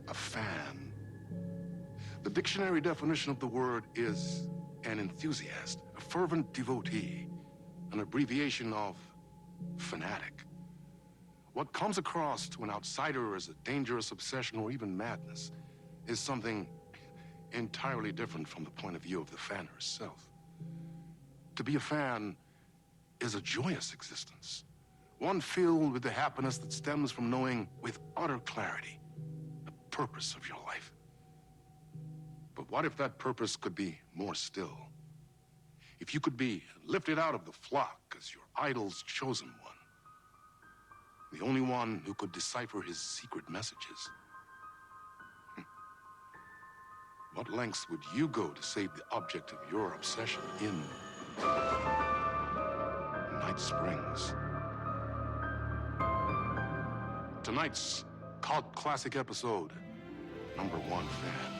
a fan. The dictionary definition of the word is an enthusiast, a fervent devotee, an abbreviation of fanatic. What comes across to an outsider as a dangerous obsession or even madness is something entirely different from the point of view of the fan herself. To be a fan is a joyous existence, one filled with the happiness that stems from knowing with utter clarity the purpose of your life. But what if that purpose could be more still? If you could be lifted out of the flock as your idol's chosen one, the only one who could decipher his secret messages. What lengths would you go to save the object of your obsession in Night Springs? Tonight's cult classic episode, number 1 fan.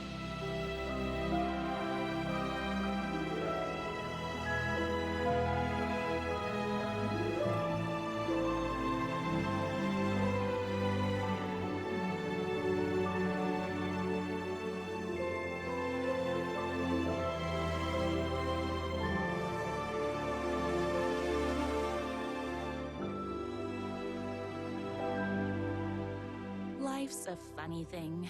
Life's a funny thing.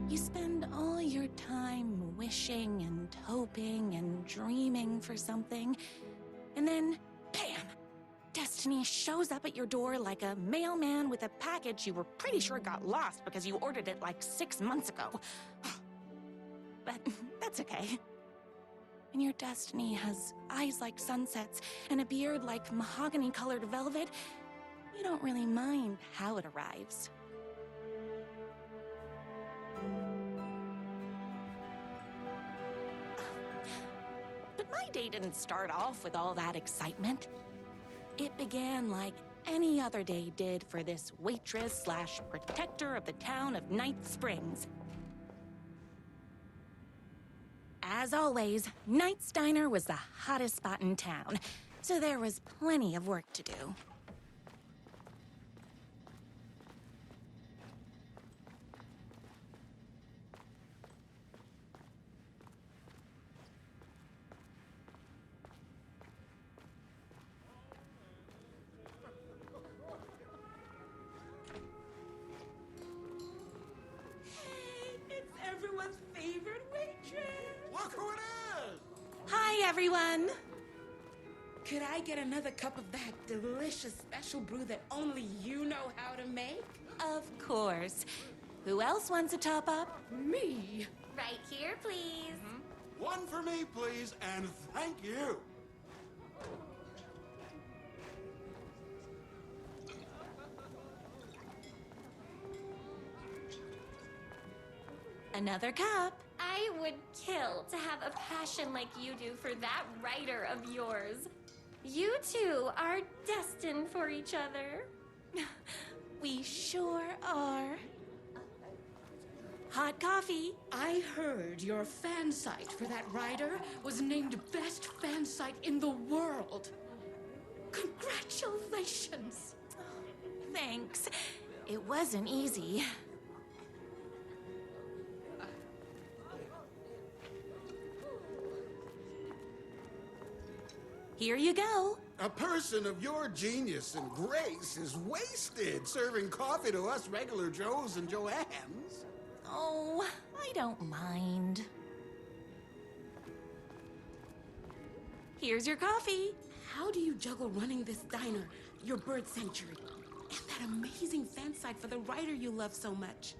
You spend all your time wishing and hoping and dreaming for something, and then, bam! Destiny shows up at your door like a mailman with a package you were pretty sure got lost because you ordered it like 6 months ago. But that's okay. When your destiny has eyes like sunsets and a beard like mahogany-colored velvet, you don't really mind how it arrives. But my day didn't start off with all that excitement. It began like any other day did for this waitress/protector of the town of Night Springs. As always, Night's Diner was the hottest spot in town, so there was plenty of work to do. It's everyone's favorite waitress. Look who it is! Hi, everyone! Could I get another cup of that delicious special brew that only you know how to make? Of course. Who else wants a top-up? Me? Right here, please. One for me, please, and thank you. Another cup. I would kill to have a passion like you do for that writer of yours. You two are destined for each other. We sure are. Hot coffee. I heard your fan site for that writer was named best fan site in the world. Congratulations. Thanks. It wasn't easy. Here you go. A person of your genius and grace is wasted serving coffee to us regular Joes and Joannes. Oh, I don't mind. Here's your coffee. How do you juggle running this diner, your bird sanctuary, and that amazing fan site for the writer you love so much?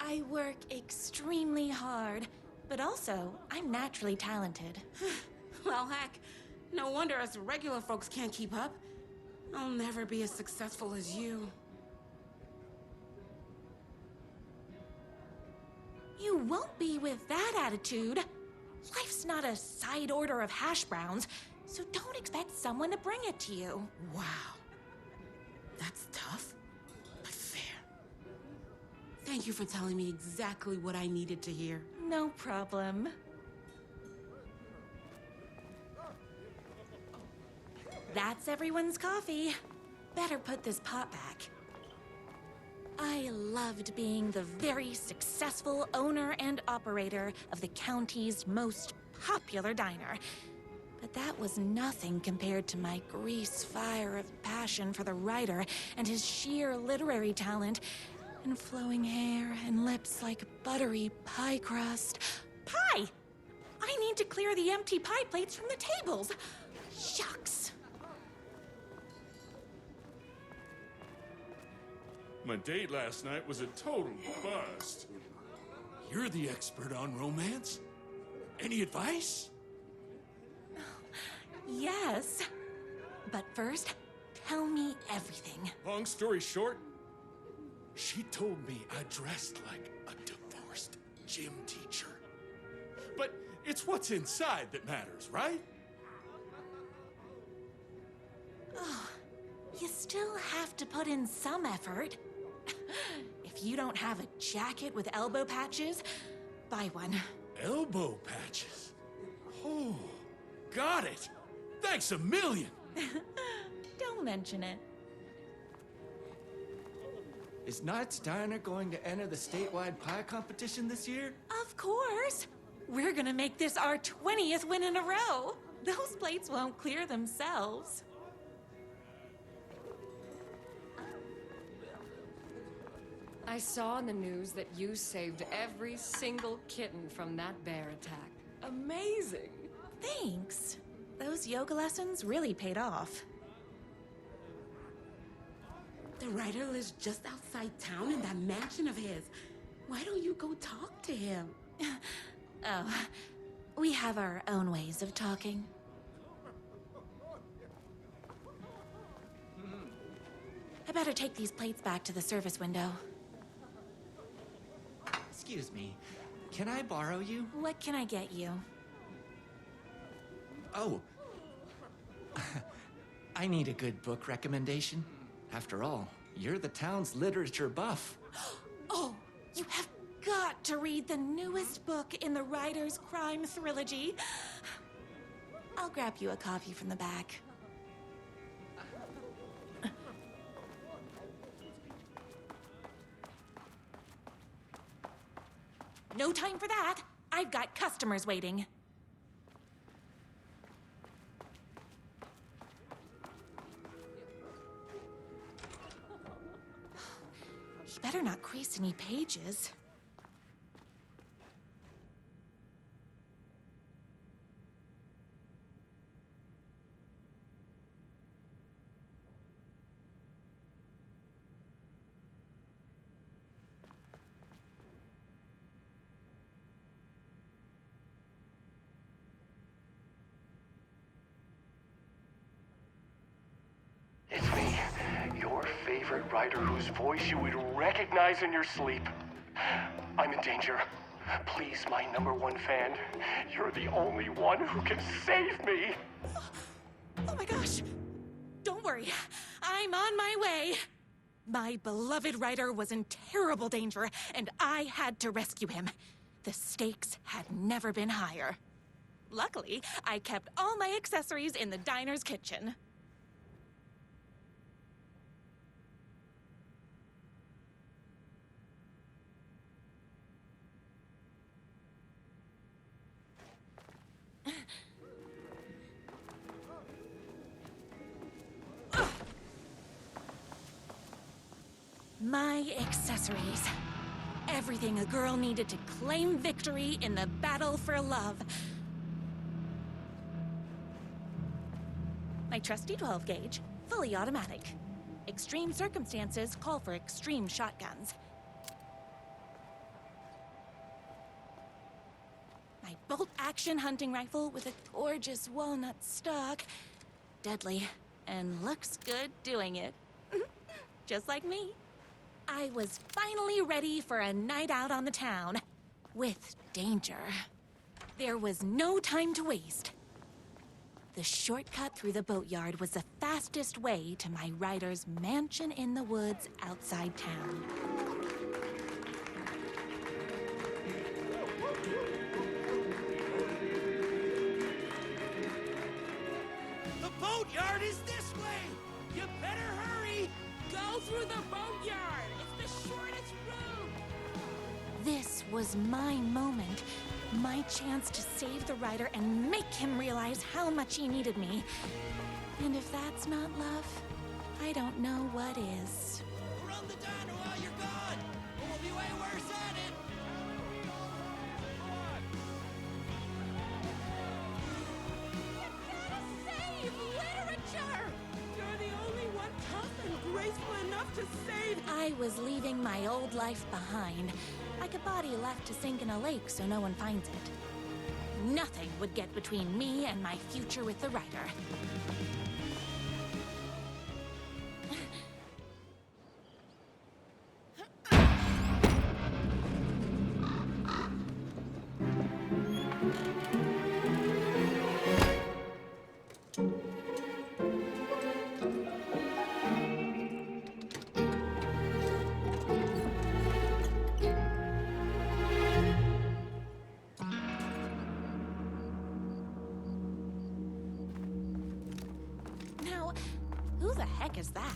I work extremely hard, but also I'm naturally talented. Well, heck, no wonder us regular folks can't keep up. I'll never be as successful as you. You won't be with that attitude. Life's not a side order of hash browns, so don't expect someone to bring it to you. Wow. That's tough, but fair. Thank you for telling me exactly what I needed to hear. No problem. That's everyone's coffee. Better put this pot back. I loved being the very successful owner and operator of the county's most popular diner. But that was nothing compared to my grease fire of passion for the writer and his sheer literary talent, and flowing hair and lips like buttery pie crust. Pie! I need to clear the empty pie plates from the tables. Shucks. My date last night was a total bust. You're the expert on romance. Any advice? Yes. But first, tell me everything. Long story short, she told me I dressed like a divorced gym teacher. But it's what's inside that matters, right? Oh, you still have to put in some effort. If you don't have a jacket with elbow patches, buy one. Elbow patches? Oh, got it. Thanks a million. Don't mention it. Is Knight's Diner going to enter the statewide pie competition this year? Of course. We're gonna make this our 20th win in a row. Those plates won't clear themselves. I saw in the news that you saved every single kitten from that bear attack. Amazing! Thanks. Those yoga lessons really paid off. The writer lives just outside town in that mansion of his. Why don't you go talk to him? Oh, we have our own ways of talking. I better take these plates back to the service window. Excuse me, can I borrow you? What can I get you? Oh. I need a good book recommendation. After all, you're the town's literature buff. Oh, you have got to read the newest book in the writer's crime trilogy. I'll grab you a copy from the back. No time for that. I've got customers waiting. He better not crease any pages. It's me, your favorite writer whose voice you would recognize in your sleep. I'm in danger. Please, my #1 fan, you're the only one who can save me. Oh my gosh! Don't worry, I'm on my way. My beloved writer was in terrible danger, and I had to rescue him. The stakes had never been higher. Luckily, I kept all my accessories in the diner's kitchen. My accessories. Everything a girl needed to claim victory in the battle for love. My trusty 12 gauge, fully automatic. Extreme circumstances call for extreme shotguns. My bolt-action hunting rifle with a gorgeous walnut stock. Deadly, and looks good doing it. Just like me. I was finally ready for a night out on the town. With danger. There was no time to waste. The shortcut through the boatyard was the fastest way to my writer's mansion in the woods outside town. The boatyard is this way! You better hurry! Go through the boatyard. It's the shortest route! This was my moment. My chance to save the writer and make him realize how much he needed me. And if that's not love, I don't know what is. Run the diner while you're gone! Or we'll be way worse at it! Save literature! You're the only one tough and graceful enough to save... I was leaving my old life behind, like a body left to sink in a lake so no one finds it. Nothing would get between me and my future with the writer. Now, who the heck is that?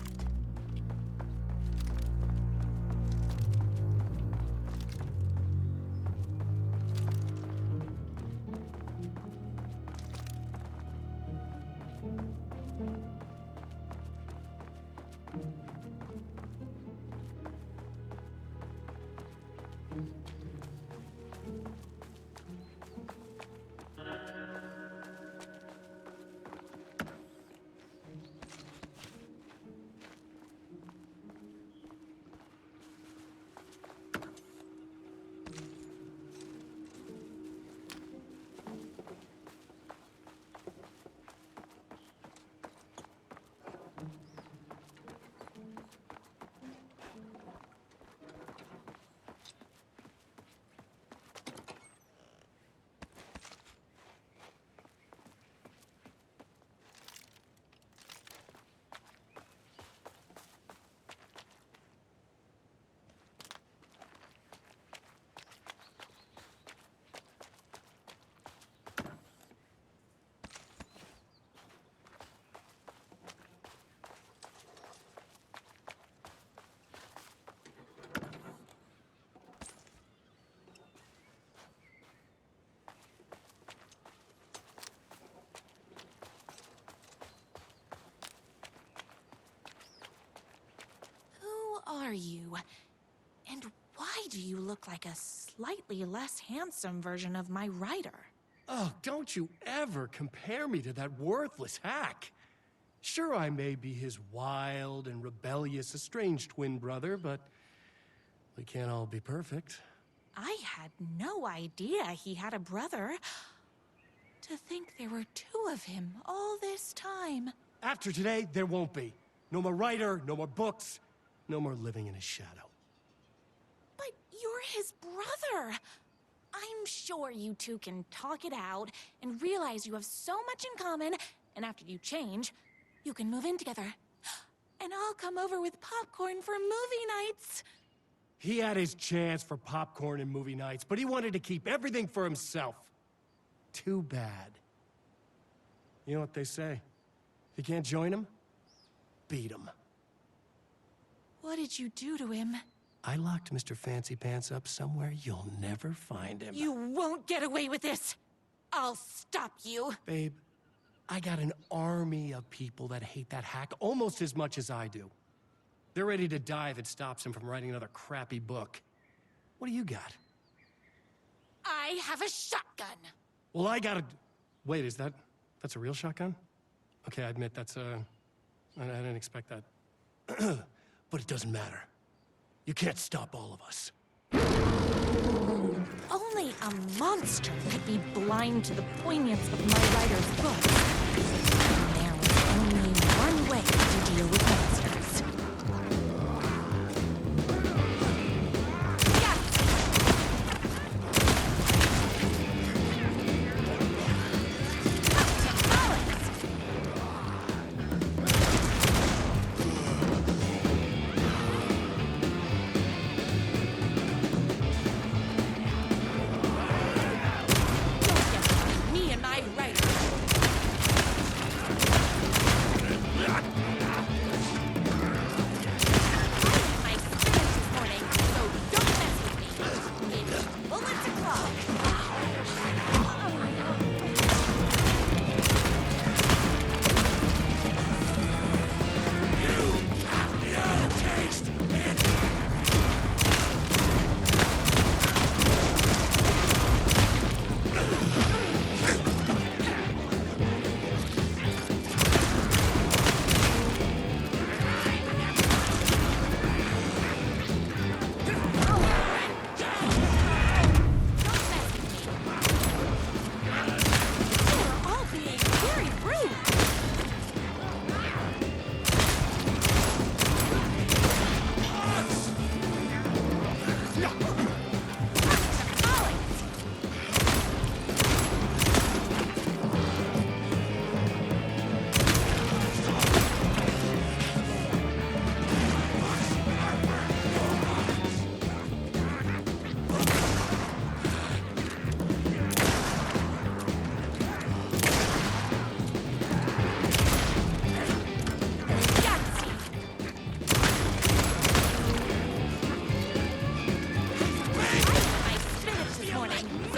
Are you? And why do you look like a slightly less handsome version of my writer? Oh, don't you ever compare me to that worthless hack. Sure, I may be his wild and rebellious estranged twin brother, but we can't all be perfect. I had no idea he had a brother. To think there were two of him all this time. After today, there won't be. No more writer, no more books, no more living in his shadow. But you're his brother. I'm sure you two can talk it out and realize you have so much in common, and after you change, you can move in together. And I'll come over with popcorn for movie nights. He had his chance for popcorn and movie nights, but he wanted to keep everything for himself. Too bad. You know what they say? If you can't join him, beat him. What did you do to him? I locked Mr. Fancy Pants up somewhere you'll never find him. You won't get away with this. I'll stop you. Babe, I got an army of people that hate that hack almost as much as I do. They're ready to die if it stops him from writing another crappy book. What do you got? I have a shotgun. Well, I got a... Wait, that's a real shotgun? Okay, I admit I didn't expect that. But it doesn't matter. You can't stop all of us. Only a monster could be blind to the poignance of my writer's book. And there was only one way to deal with monsters.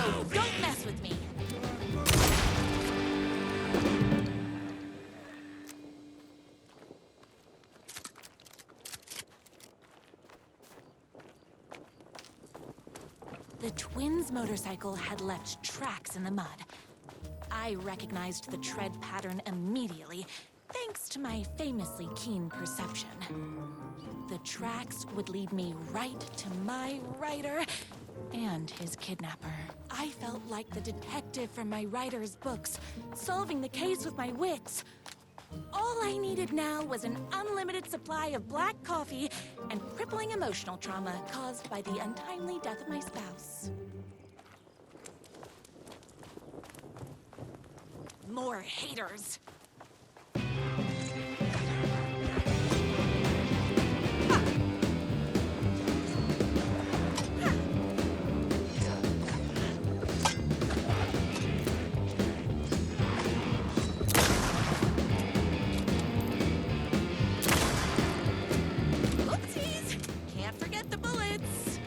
So don't mess with me. The twins' motorcycle had left tracks in the mud. I recognized the tread pattern immediately, thanks to my famously keen perception. The tracks would lead me right to my rider and his kidnapper. I felt like the detective from my writer's books, solving the case with my wits. All I needed now was an unlimited supply of black coffee and crippling emotional trauma caused by the untimely death of my spouse. More haters. Oopsies! Can't forget the bullets.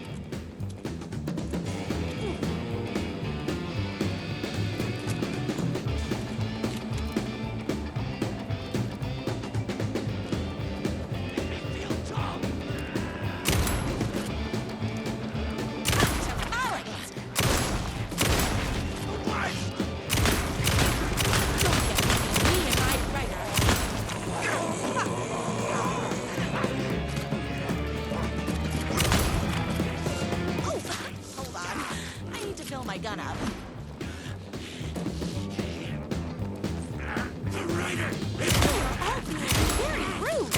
My gun up. The rider! You're all being very rude.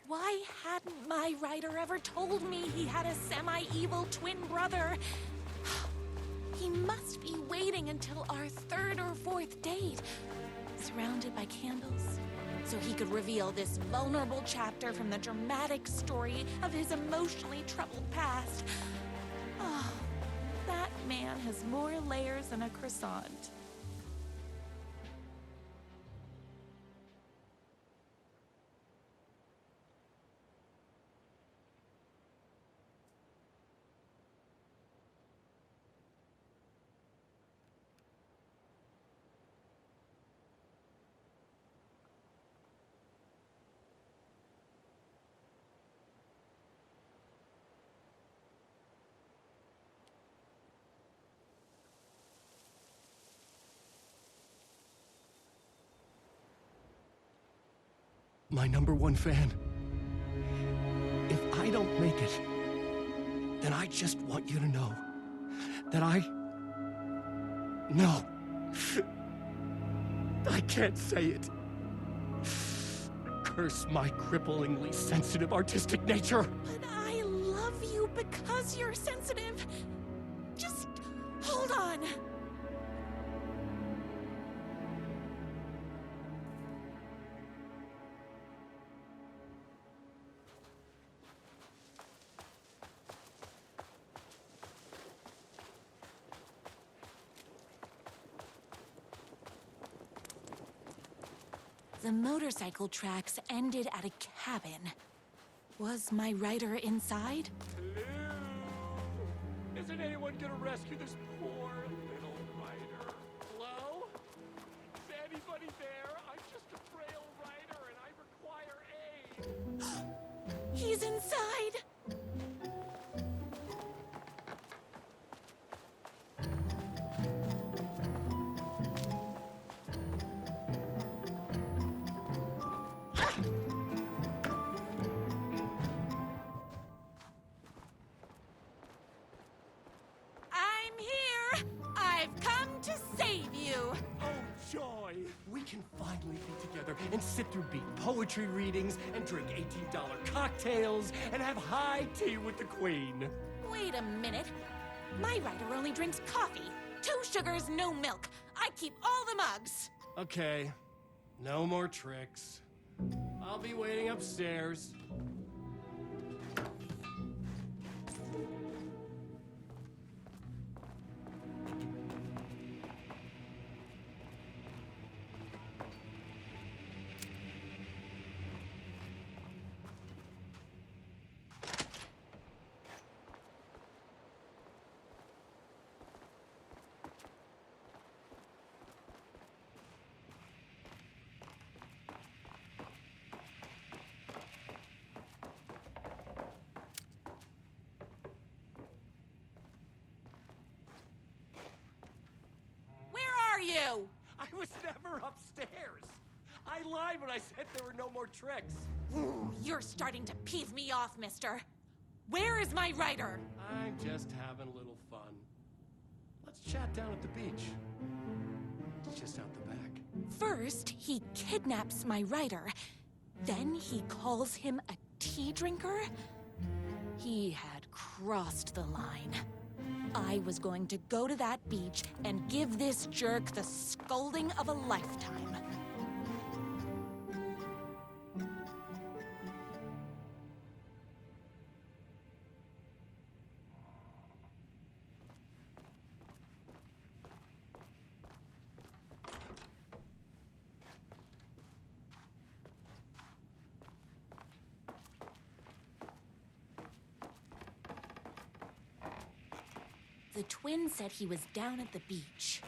Why hadn't my writer ever told me he had a semi-evil twin brother? He must be waiting until our third or fourth date, surrounded by candles, so he could reveal this vulnerable chapter from the dramatic story of his emotionally troubled past. Oh, that man has more layers than a croissant. My #1 fan. If I don't make it, then I just want you to know that No. I can't say it. curse my cripplingly sensitive artistic nature. But I love you because you're sensitive. Just hold on. The motorcycle tracks ended at a cabin. Was my rider inside? Hello? Isn't anyone gonna rescue this poor little rider? Hello? Is anybody there? I'm just a frail rider and I require aid. He's inside. I'm here. I've come to save you. Oh, joy! We can finally be together and sit through beat poetry readings and drink $18 cocktails and have high tea with the Queen. Wait a minute. My rider only drinks coffee. 2 sugars, no milk. I keep all the mugs. Okay, no more tricks. I'll be waiting upstairs. You? I was never upstairs. I lied when I said there were no more tricks. Ooh, you're starting to peeve me off, mister. Where is my rider? I'm just having a little fun. Let's chat down at the beach. It's just out the back. First, he kidnaps my rider. Then he calls him a tea drinker. He had crossed the line. I was going to go to that beach and give this jerk the scolding of a lifetime. The twin said he was down at the beach.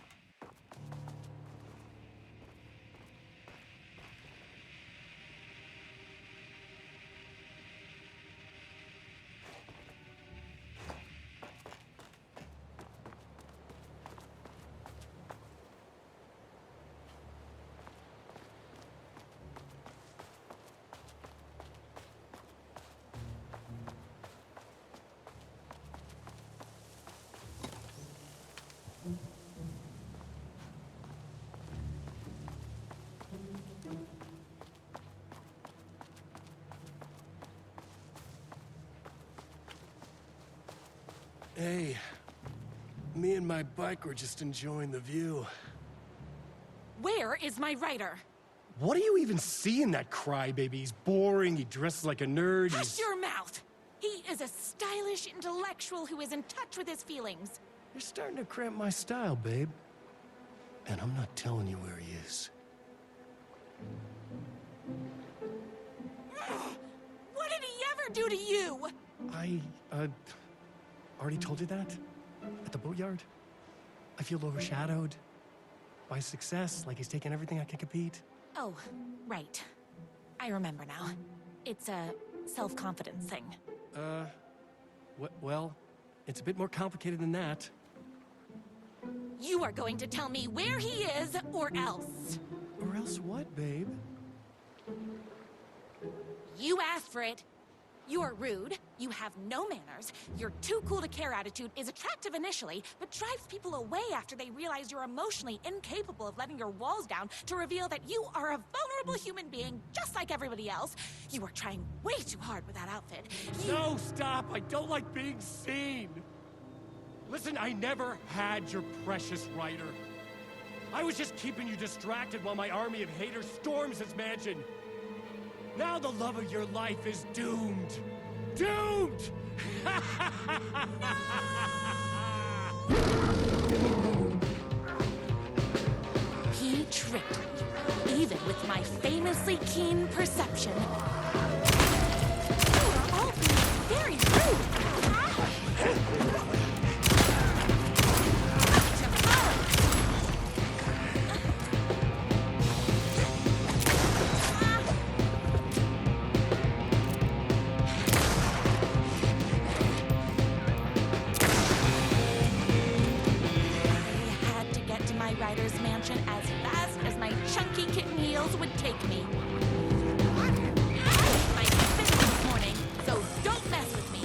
Hey, me and my bike were just enjoying the view. Where is my rider? What do you even see in that crybaby? He's boring, he dresses like a nerd, Hush your mouth! He is a stylish intellectual who is in touch with his feelings. You're starting to cramp my style, babe. And I'm not telling you where he is. What did he ever do to you? I, already told you that? At the boatyard? I feel overshadowed by success, like he's taken everything I can compete. Oh, right. I remember now. It's a self-confidence thing. Well, it's a bit more complicated than that. You are going to tell me where he is, or else. Or else what, babe? You asked for it. You're rude, you have no manners, your too cool to care attitude is attractive initially, but drives people away after they realize you're emotionally incapable of letting your walls down to reveal that you are a vulnerable human being just like everybody else. You are trying way too hard with that outfit. No, stop! I don't like being seen! Listen, I never had your precious writer. I was just keeping you distracted while my army of haters storms his mansion. Now the love of your life is doomed. Doomed! He tricked me, even with my famously keen perception. You are all being very rude. Writer's mansion as fast as my chunky kitten heels would take me. I might be busy this morning, so don't mess with me.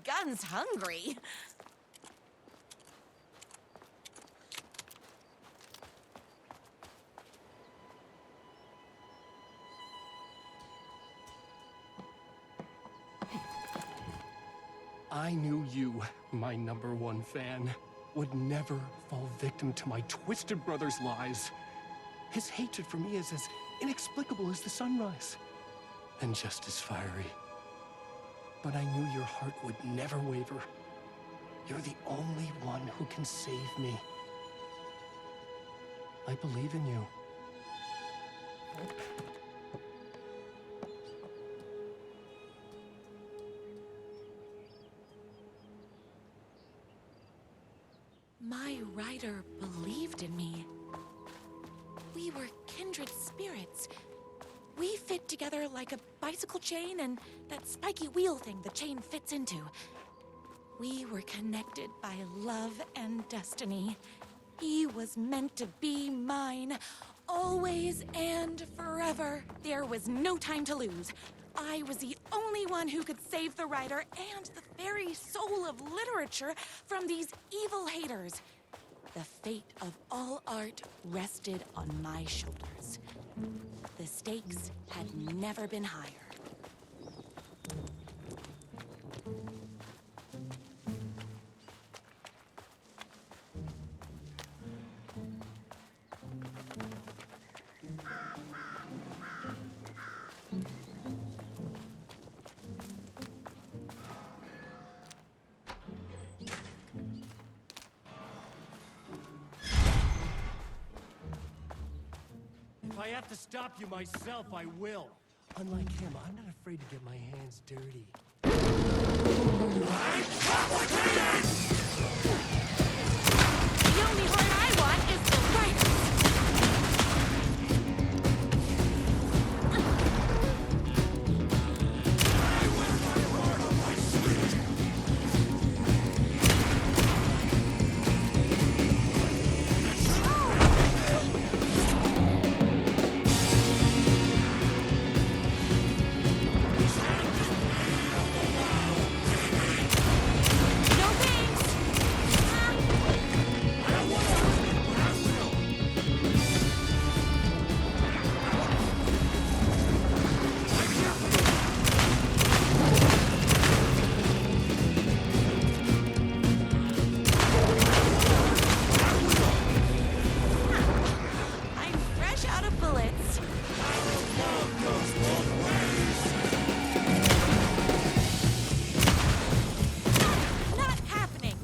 Gun's hungry. I knew you, my #1 fan, would never fall victim to my twisted brother's lies. His hatred for me is as inexplicable as the sunrise, and just as fiery. But I knew your heart would never waver. You're the only one who can save me. I believe in you. My writer believed in me. We were kindred spirits. We fit together like a bicycle chain and that spiky wheel thing the chain fits into. We were connected by love and destiny. He was meant to be mine, always and forever. There was no time to lose. I was the only one who could save the writer and the very soul of literature from these evil haters. The fate of all art rested on my shoulders. The stakes had never been higher. If I have to stop you myself, I will. Unlike him, I'm not afraid to get my hands dirty. The only heart I want is the writer's. No thanks. I'm fresh out of bullets. Not happening.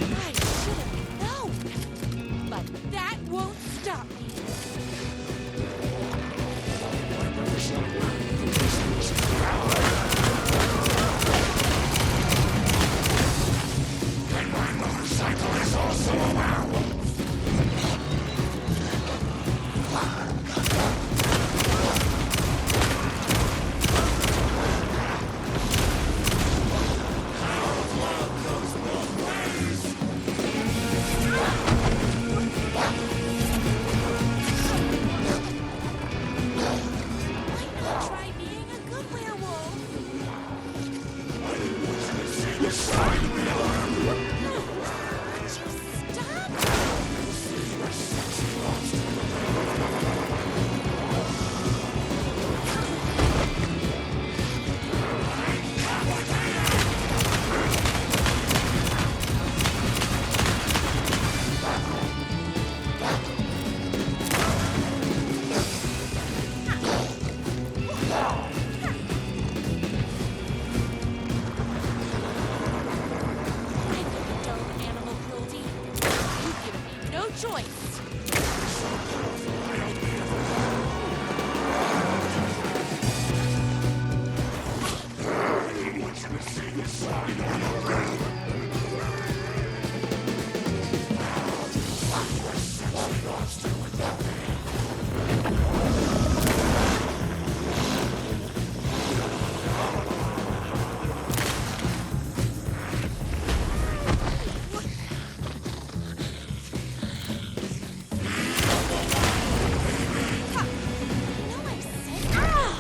I should have known. But that won't stop me. Why not try being a good werewolf? Would you stop? I condone animal cruelty. You've given me no choice. No, I said. Ah!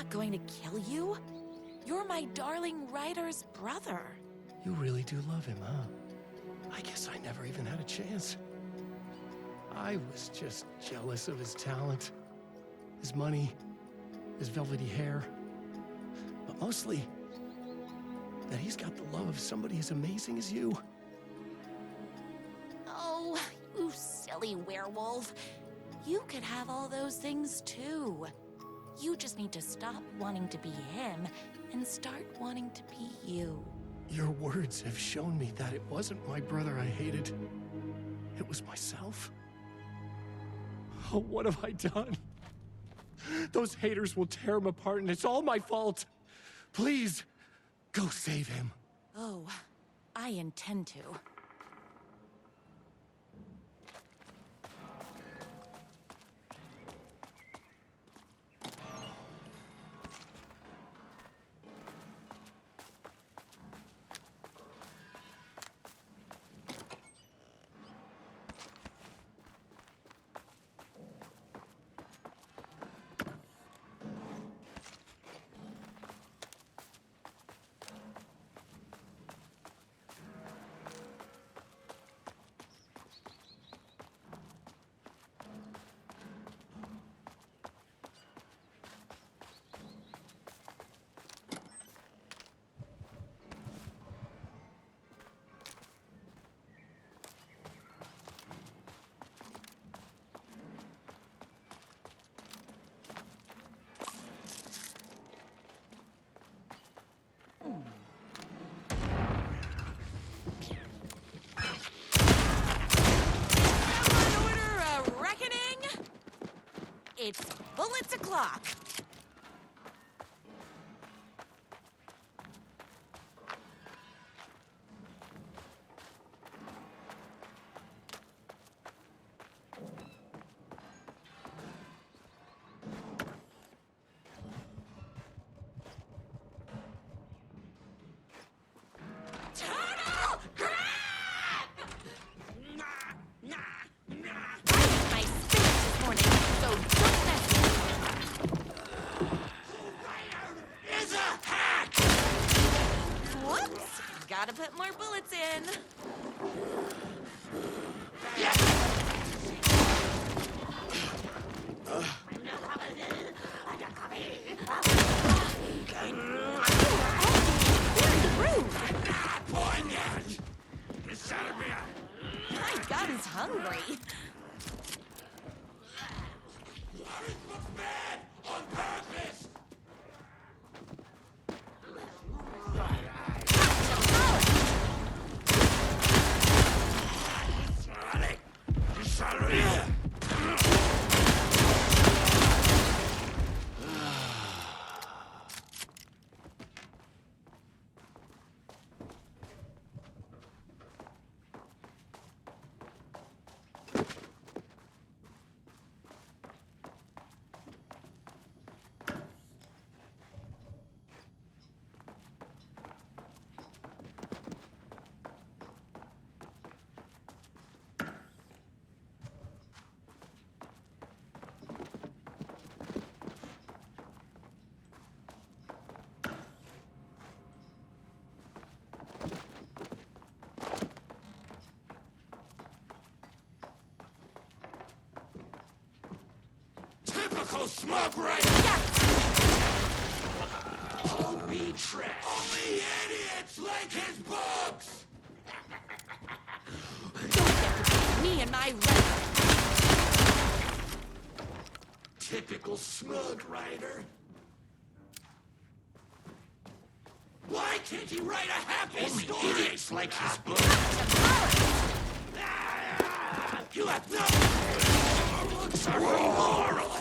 not going to kill you. You're my darling writer's brother. You really do love him, huh? I guess I never even had a chance. I was just jealous of his talent, his money, his velvety hair. But mostly, that he's got the love of somebody as amazing as you. Oh, you silly werewolf. You could have all those things too. You just need to stop wanting to be him and start wanting to be you. Your words have shown me that it wasn't my brother I hated. It was myself. Oh, what have I done? Those haters will tear him apart, and it's all my fault. Please, go save him. Oh, I intend to. It's bullets o'clock. Turtle! Grab! My spirit this morning, so don't mess with me. Is a hack! Whoops! Gotta put more bullets in. My gun's hungry. Typical smug right? Homie trash. Only idiots like his books. Me and my red. Typical smug writer. Why can't he write a happy story? Idiots like his books. You have no. Your books are morals.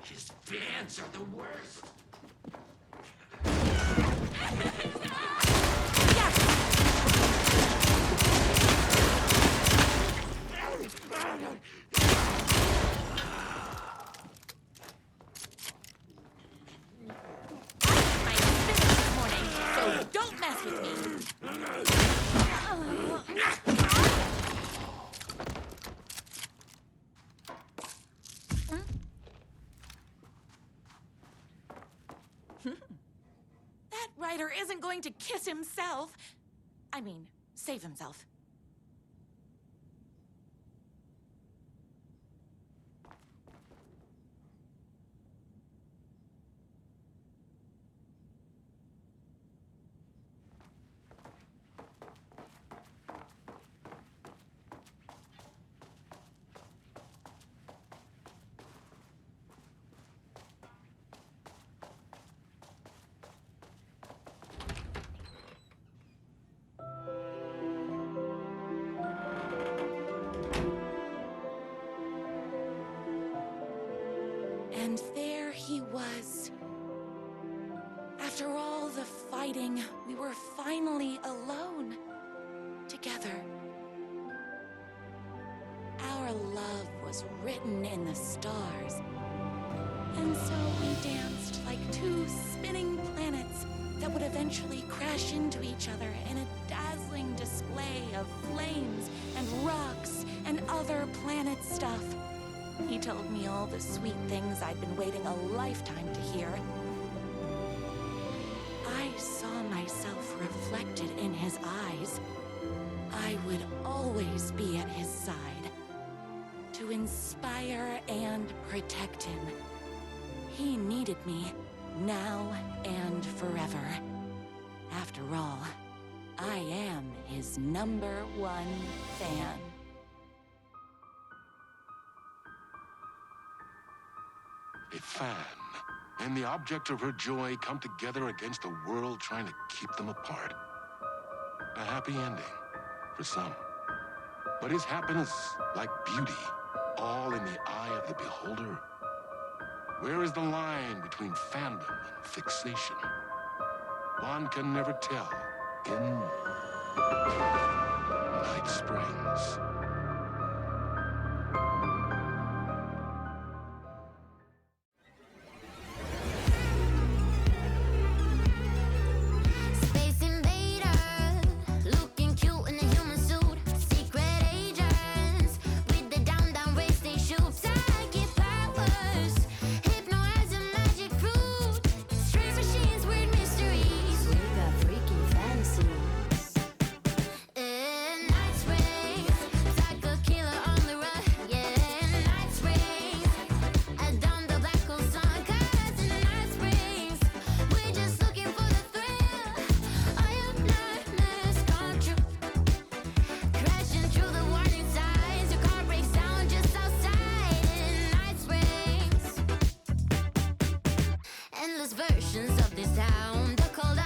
His fans are the worst. My spirit this morning, so don't mess with me. Rider isn't going to kiss himself. I mean, save himself. And there he was. After all the fighting, we were finally alone. Together. Our love was written in the stars. And so we danced like two spinning planets that would eventually crash into each other in a dazzling display of flames and rocks and other planet stuff. He told me all the sweet things I'd been waiting a lifetime to hear. I saw myself reflected in his eyes. I would always be at his side, to inspire and protect him. He needed me, now and forever. After all, I am his #1 fan. A fan and the object of her joy come together against a world trying to keep them apart. A happy ending for some. But is happiness, like beauty, all in the eye of the beholder? Where is the line between fandom and fixation? One can never tell in Night Springs. Versions of this town, the cold